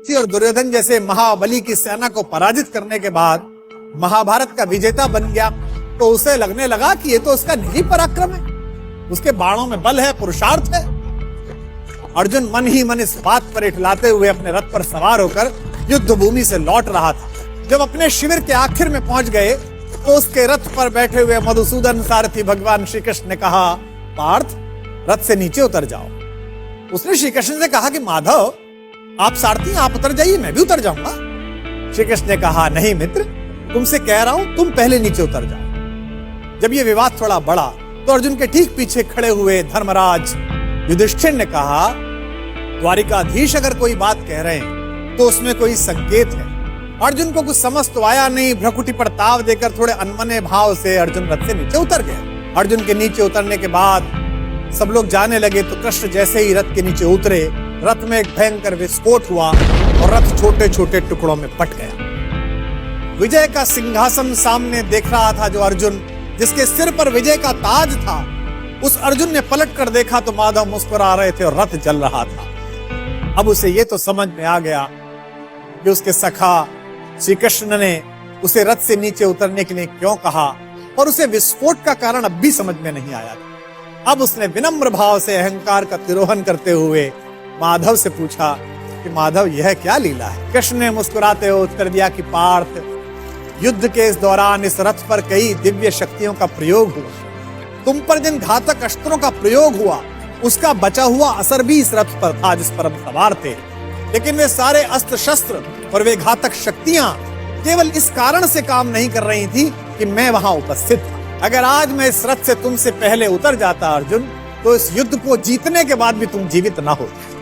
सारथी और दुर्योधन जैसे महाबली की सेना को पराजित करने के बाद महाभारत का विजेता बन गया, तो उसे लगने लगा कि ये तो उसका निजी पराक्रम है, उसके बाणों में बल है, पुरुषार्थ है। अर्जुन मन ही मन इस बात पर इठलाते हुए अपने रथ पर सवार होकर युद्ध भूमि से लौट रहा था। जब अपने शिविर के आखिर में पहुंच गए तो उसके रथ पर बैठे हुए मधुसूदन सारथी भगवान श्री कृष्ण ने कहा, पार्थ, रथ से नीचे उतर जाओ। उसने श्री कृष्ण से कहा कि माधव, आप सारथी, आप उतर जाइए, मैं भी उतर जाऊंगा। श्री कृष्ण ने कहा, नहीं मित्र, तुमसे कह रहा हूं, तुम पहले नीचे उतर जाओ। जब यह विवाद थोड़ा बढ़ा तो अर्जुन के ठीक पीछे खड़े हुए धर्मराज युधिष्ठिर ने कहा, द्वारिकाधीश अगर कोई बात कह रहे हैं तो उसमें कोई संकेत है। अर्जुन को कुछ समझ तो आया नहीं। भ्रकुटी पर ताव देकर थोड़े अनमने भाव से अर्जुन रथ से नीचे उतर गए। अर्जुन के नीचे उतरने के बाद सब लोग जाने लगे तो कृष्ण जैसे ही रथ के नीचे उतरे, रथ में एक भयंकर विस्फोट हुआ और रथ छोटे छोटे टुकड़ों में फट गया। विजय का सिंहासन सामने देख रहा था जो अर्जुन, जिसके सिर पर विजय का ताज था, उस अर्जुन ने पलट कर देखा तो माधव मुस्कुरा रहे थे और रथ जल रहा था। अब उसे ये तो समझ में आ गया कि उसके सखा श्री कृष्ण ने उसे रथ से नीचे उतरने के लिए क्यों कहा, और उसे विस्फोट का कारण अब भी समझ में नहीं आया था। अब उसने विनम्र भाव से अहंकार का तिरोहन करते हुए माधव से पूछा कि माधव, यह क्या लीला है? कृष्ण ने मुस्कुराते हुए उत्तर दिया कि पार्थ, युद्ध के इस दौरान इस रथ पर कई दिव्य शक्तियों का प्रयोग हुआ। तुम पर जिन घातक अस्त्रों का प्रयोग हुआ उसका बचा हुआ असर भी इस रथ पर था जिस पर हम सवार थे। लेकिन वे सारे अस्त्र शस्त्र और वे घातक शक्तियां केवल इस कारण से काम नहीं कर रही थी कि मैं वहां उपस्थित था। अगर आज मैं इस रथ से तुमसे पहले उतर जाता अर्जुन, तो इस युद्ध को जीतने के बाद भी तुम जीवित ना होते।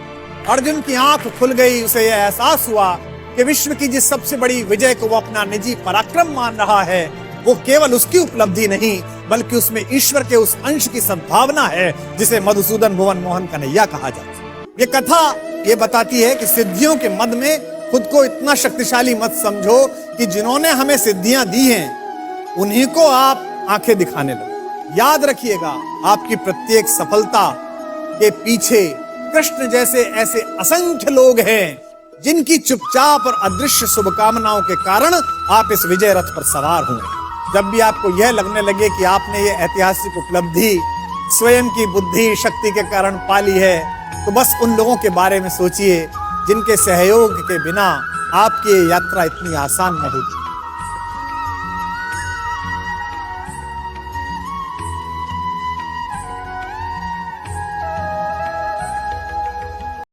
अर्जुन की आंख खुल गई। उसे यह एहसास हुआ कि विश्व की जिस सबसे बड़ी विजय को वो अपना निजी पराक्रम मान रहा है, वो केवल उसकी उपलब्धि नहीं बल्कि उसमें ईश्वर के उस अंश की सद्भावना है जिसे मधुसूदन भुवन मोहन कन्हैया कहा जाता है। ये कथा ये बताती है कि सिद्धियों के मद में खुद को इतना शक्तिशाली मत समझो कि जिन्होंने हमें सिद्धियां दी हैं उन्हीं को आप आंखें दिखाने लगो। याद रखिएगा, आपकी प्रत्येक सफलता के पीछे कृष्ण जैसे ऐसे असंख्य लोग हैं जिनकी चुपचाप और अदृश्य शुभकामनाओं के कारण आप इस विजय रथ पर सवार हुए। जब भी आपको यह लगने लगे कि आपने ये ऐतिहासिक उपलब्धि स्वयं की बुद्धि शक्ति के कारण पाली है, तो बस उन लोगों के बारे में सोचिए जिनके सहयोग के बिना आपकी ये यात्रा इतनी आसान नहीं थी।